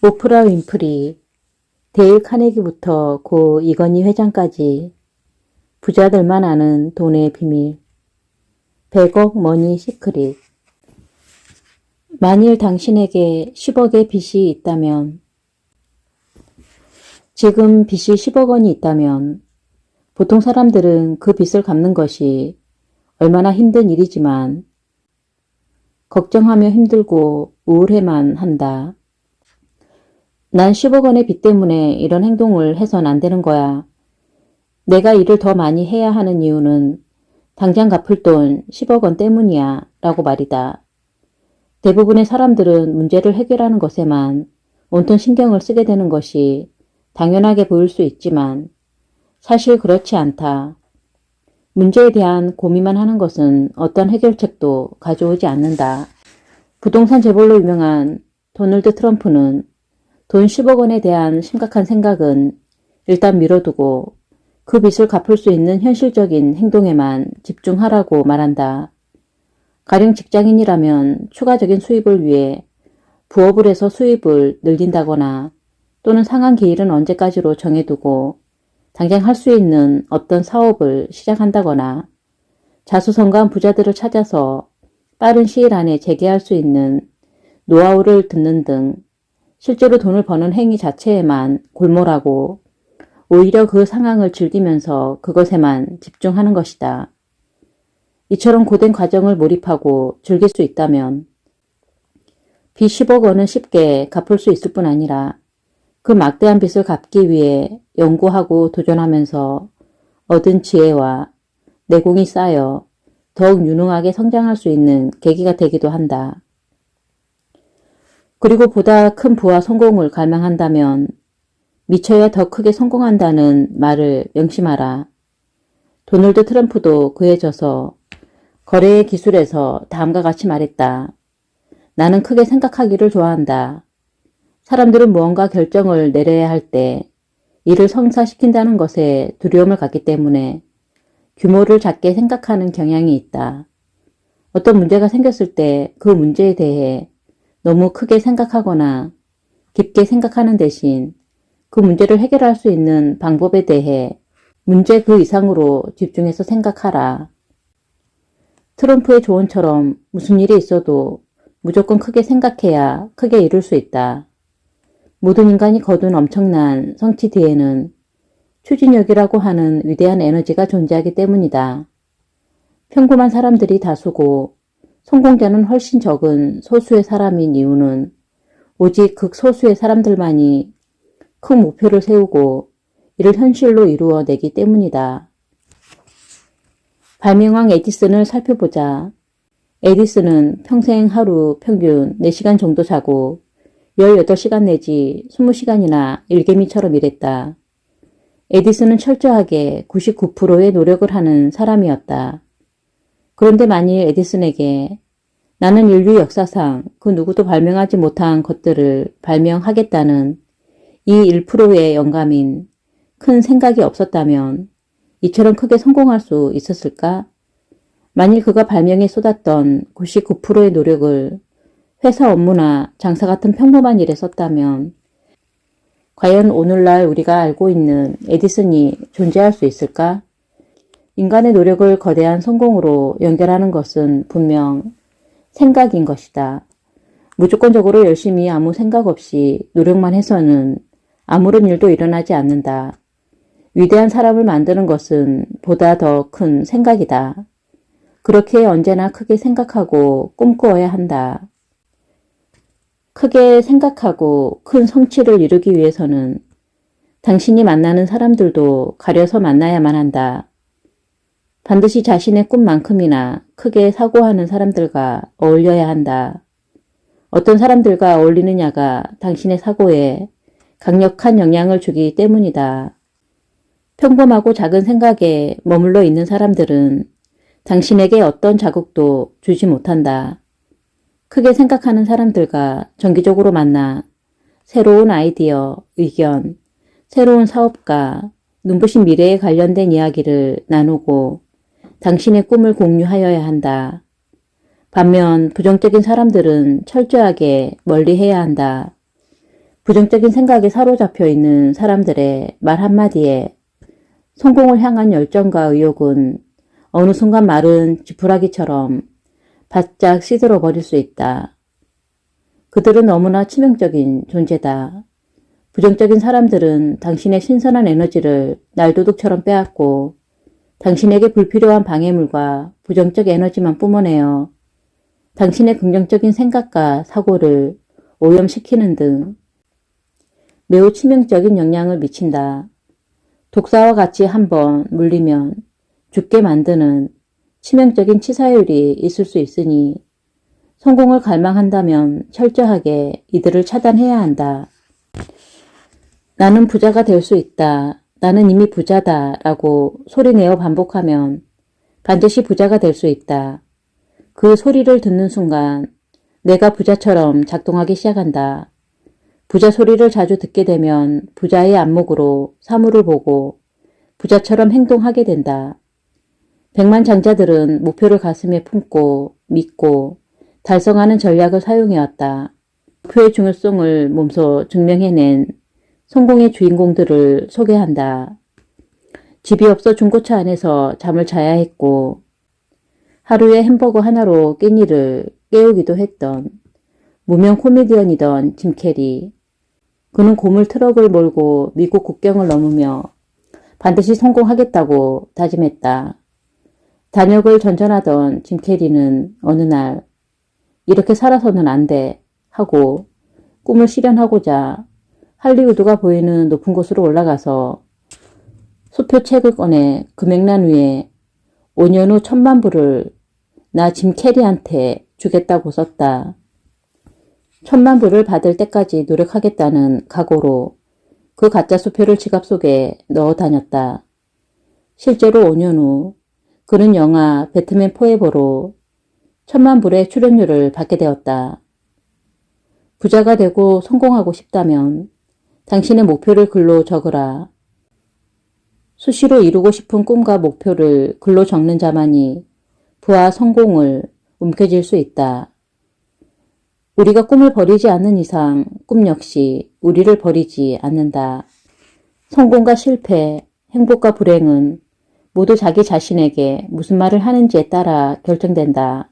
오프라 윈프리, 데일 카네기부터 고 이건희 회장까지 부자들만 아는 돈의 비밀. 100억 머니 시크릿. 만일 당신에게 10억의 빚이 있다면, 지금 빚이 10억 원이 있다면 보통 사람들은 그 빚을 갚는 것이 얼마나 힘든 일이지만 걱정하며 힘들고 우울해만 한다. 난 10억 원의 빚 때문에 이런 행동을 해선 안 되는 거야. 내가 일을 더 많이 해야 하는 이유는 당장 갚을 돈 10억 원 때문이야 라고 말이다. 대부분의 사람들은 문제를 해결하는 것에만 온통 신경을 쓰게 되는 것이 당연하게 보일 수 있지만 사실 그렇지 않다. 문제에 대한 고민만 하는 것은 어떤 해결책도 가져오지 않는다. 부동산 재벌로 유명한 도널드 트럼프는 돈 10억 원에 대한 심각한 생각은 일단 미뤄두고 그 빚을 갚을 수 있는 현실적인 행동에만 집중하라고 말한다. 가령 직장인이라면 추가적인 수입을 위해 부업을 해서 수입을 늘린다거나 또는 상한 기일은 언제까지로 정해두고 당장 할 수 있는 어떤 사업을 시작한다거나 자수성가한 부자들을 찾아서 빠른 시일 안에 재개할 수 있는 노하우를 듣는 등 실제로 돈을 버는 행위 자체에만 골몰하고 오히려 그 상황을 즐기면서 그것에만 집중하는 것이다. 이처럼 고된 과정을 몰입하고 즐길 수 있다면 빚 10억 원은 쉽게 갚을 수 있을 뿐 아니라 그 막대한 빚을 갚기 위해 연구하고 도전하면서 얻은 지혜와 내공이 쌓여 더욱 유능하게 성장할 수 있는 계기가 되기도 한다. 그리고 보다 큰 부와 성공을 갈망한다면 미쳐야 더 크게 성공한다는 말을 명심하라. 도널드 트럼프도 그에 져서 거래의 기술에서 다음과 같이 말했다. 나는 크게 생각하기를 좋아한다. 사람들은 무언가 결정을 내려야 할 때 이를 성사시킨다는 것에 두려움을 갖기 때문에 규모를 작게 생각하는 경향이 있다. 어떤 문제가 생겼을 때 그 문제에 대해 너무 크게 생각하거나 깊게 생각하는 대신 그 문제를 해결할 수 있는 방법에 대해 문제 그 이상으로 집중해서 생각하라. 트럼프의 조언처럼 무슨 일이 있어도 무조건 크게 생각해야 크게 이룰 수 있다. 모든 인간이 거둔 엄청난 성취 뒤에는 추진력이라고 하는 위대한 에너지가 존재하기 때문이다. 평범한 사람들이 다수고 성공자는 훨씬 적은 소수의 사람인 이유는 오직 극소수의 사람들만이 큰 목표를 세우고 이를 현실로 이루어내기 때문이다. 발명왕 에디슨을 살펴보자. 에디슨은 평생 하루 평균 4시간 정도 자고 18시간 내지 20시간이나 일개미처럼 일했다. 에디슨은 철저하게 99%의 노력을 하는 사람이었다. 그런데 만일 에디슨에게 나는 인류 역사상 그 누구도 발명하지 못한 것들을 발명하겠다는 이 1%의 영감인 큰 생각이 없었다면 이처럼 크게 성공할 수 있었을까? 만일 그가 발명에 쏟았던 99%의 노력을 회사 업무나 장사 같은 평범한 일에 썼다면 과연 오늘날 우리가 알고 있는 에디슨이 존재할 수 있을까? 인간의 노력을 거대한 성공으로 연결하는 것은 분명 생각인 것이다. 무조건적으로 열심히 아무 생각 없이 노력만 해서는 아무런 일도 일어나지 않는다. 위대한 사람을 만드는 것은 보다 더 큰 생각이다. 그렇게 언제나 크게 생각하고 꿈꾸어야 한다. 크게 생각하고 큰 성취를 이루기 위해서는 당신이 만나는 사람들도 가려서 만나야만 한다. 반드시 자신의 꿈만큼이나 크게 사고하는 사람들과 어울려야 한다. 어떤 사람들과 어울리느냐가 당신의 사고에 강력한 영향을 주기 때문이다. 평범하고 작은 생각에 머물러 있는 사람들은 당신에게 어떤 자극도 주지 못한다. 크게 생각하는 사람들과 정기적으로 만나 새로운 아이디어, 의견, 새로운 사업과 눈부신 미래에 관련된 이야기를 나누고 당신의 꿈을 공유하여야 한다. 반면 부정적인 사람들은 철저하게 멀리해야 한다. 부정적인 생각에 사로잡혀 있는 사람들의 말 한마디에 성공을 향한 열정과 의욕은 어느 순간 마른 지푸라기처럼 바짝 시들어 버릴 수 있다. 그들은 너무나 치명적인 존재다. 부정적인 사람들은 당신의 신선한 에너지를 날도둑처럼 빼앗고 당신에게 불필요한 방해물과 부정적 에너지만 뿜어내어 당신의 긍정적인 생각과 사고를 오염시키는 등 매우 치명적인 영향을 미친다. 독사와 같이 한번 물리면 죽게 만드는 치명적인 치사율이 있을 수 있으니 성공을 갈망한다면 철저하게 이들을 차단해야 한다. 나는 부자가 될 수 있다. 나는 이미 부자다. 라고 소리내어 반복하면 반드시 부자가 될 수 있다. 그 소리를 듣는 순간 내가 부자처럼 작동하기 시작한다. 부자 소리를 자주 듣게 되면 부자의 안목으로 사물을 보고 부자처럼 행동하게 된다. 백만장자들은 목표를 가슴에 품고 믿고 달성하는 전략을 사용해왔다. 목표의 중요성을 몸소 증명해낸 성공의 주인공들을 소개한다. 집이 없어 중고차 안에서 잠을 자야 했고 하루에 햄버거 하나로 깻잎을 깨우기도 했던 무명 코미디언이던 짐 캐리. 그는 고물 트럭을 몰고 미국 국경을 넘으며 반드시 성공하겠다고 다짐했다. 단역을 전전하던 짐 캐리는 어느 날 이렇게 살아서는 안 돼 하고 꿈을 실현하고자 할리우드가 보이는 높은 곳으로 올라가서 수표 책을 꺼내 금액란 위에 5년 후 1,000,000불을 나 짐 캐리한테 주겠다고 썼다. 1,000,000불을 받을 때까지 노력하겠다는 각오로 그 가짜 수표를 지갑 속에 넣어 다녔다. 실제로 5년 후 그는 영화 배트맨 포에버로 1,000,000불의 출연료를 받게 되었다. 부자가 되고 성공하고 싶다면 당신의 목표를 글로 적으라. 수시로 이루고 싶은 꿈과 목표를 글로 적는 자만이 부와 성공을 움켜쥘 수 있다. 우리가 꿈을 버리지 않는 이상 꿈 역시 우리를 버리지 않는다. 성공과 실패, 행복과 불행은 모두 자기 자신에게 무슨 말을 하는지에 따라 결정된다.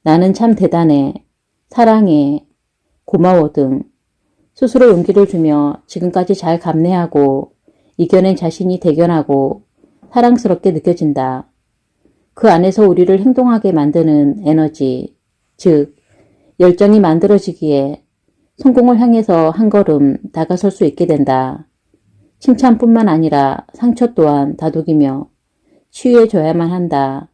나는 참 대단해, 사랑해, 고마워 등 스스로 용기를 주며 지금까지 잘 감내하고 이겨낸 자신이 대견하고 사랑스럽게 느껴진다. 그 안에서 우리를 행동하게 만드는 에너지, 즉 열정이 만들어지기에 성공을 향해서 한 걸음 다가설 수 있게 된다. 칭찬뿐만 아니라 상처 또한 다독이며 치유해줘야만 한다.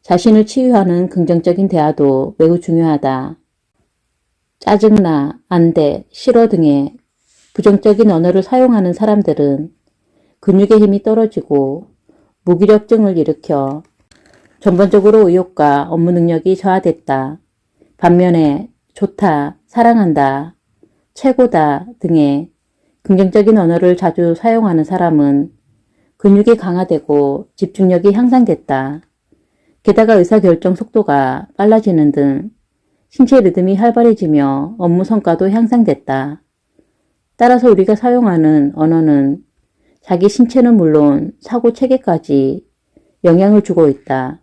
자신을 치유하는 긍정적인 대화도 매우 중요하다. 짜증나, 안 돼, 싫어 등의 부정적인 언어를 사용하는 사람들은 근육의 힘이 떨어지고 무기력증을 일으켜 전반적으로 의욕과 업무 능력이 저하됐다. 반면에 좋다, 사랑한다, 최고다 등의 긍정적인 언어를 자주 사용하는 사람은 근육이 강화되고 집중력이 향상됐다. 게다가 의사결정 속도가 빨라지는 등 신체 리듬이 활발해지며 업무 성과도 향상됐다. 따라서 우리가 사용하는 언어는 자기 신체는 물론 사고 체계까지 영향을 주고 있다.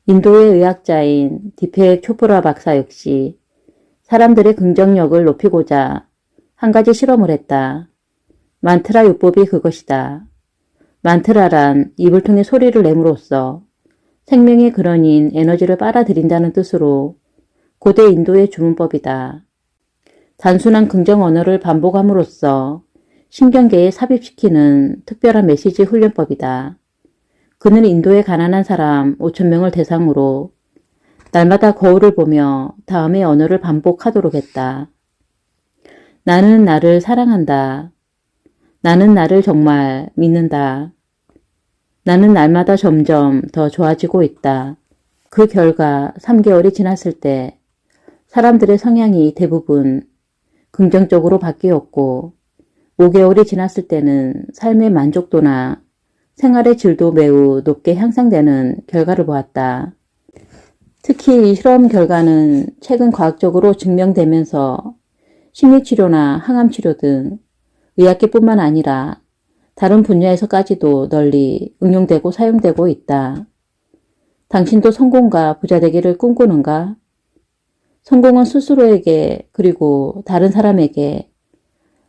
인도의 의학자인 디펙 초프라 박사 역시 사람들의 긍정력을 높이고자 한 가지 실험을 했다. 만트라 요법이 그것이다. 만트라란 입을 통해 소리를 내므로써 생명의 근원인 에너지를 빨아들인다는 뜻으로 고대 인도의 주문법이다. 단순한 긍정 언어를 반복함으로써 신경계에 삽입시키는 특별한 메시지 훈련법이다. 그는 인도의 가난한 사람 5,000명을 대상으로 날마다 거울을 보며 다음의 언어를 반복하도록 했다. 나는 나를 사랑한다. 나는 나를 정말 믿는다. 나는 날마다 점점 더 좋아지고 있다. 그 결과 3개월이 지났을 때 사람들의 성향이 대부분 긍정적으로 바뀌었고 5개월이 지났을 때는 삶의 만족도나 생활의 질도 매우 높게 향상되는 결과를 보았다. 특히 이 실험 결과는 최근 과학적으로 증명되면서 심리치료나 항암치료 등 의학계뿐만 아니라 다른 분야에서까지도 널리 응용되고 사용되고 있다. 당신도 성공과 부자 되기를 꿈꾸는가? 성공은 스스로에게 그리고 다른 사람에게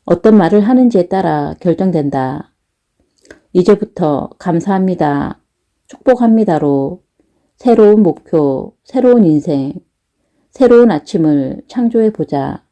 어떤 말을 하는지에 따라 결정된다. 이제부터 감사합니다, 축복합니다로 새로운 목표, 새로운 인생, 새로운 아침을 창조해보자.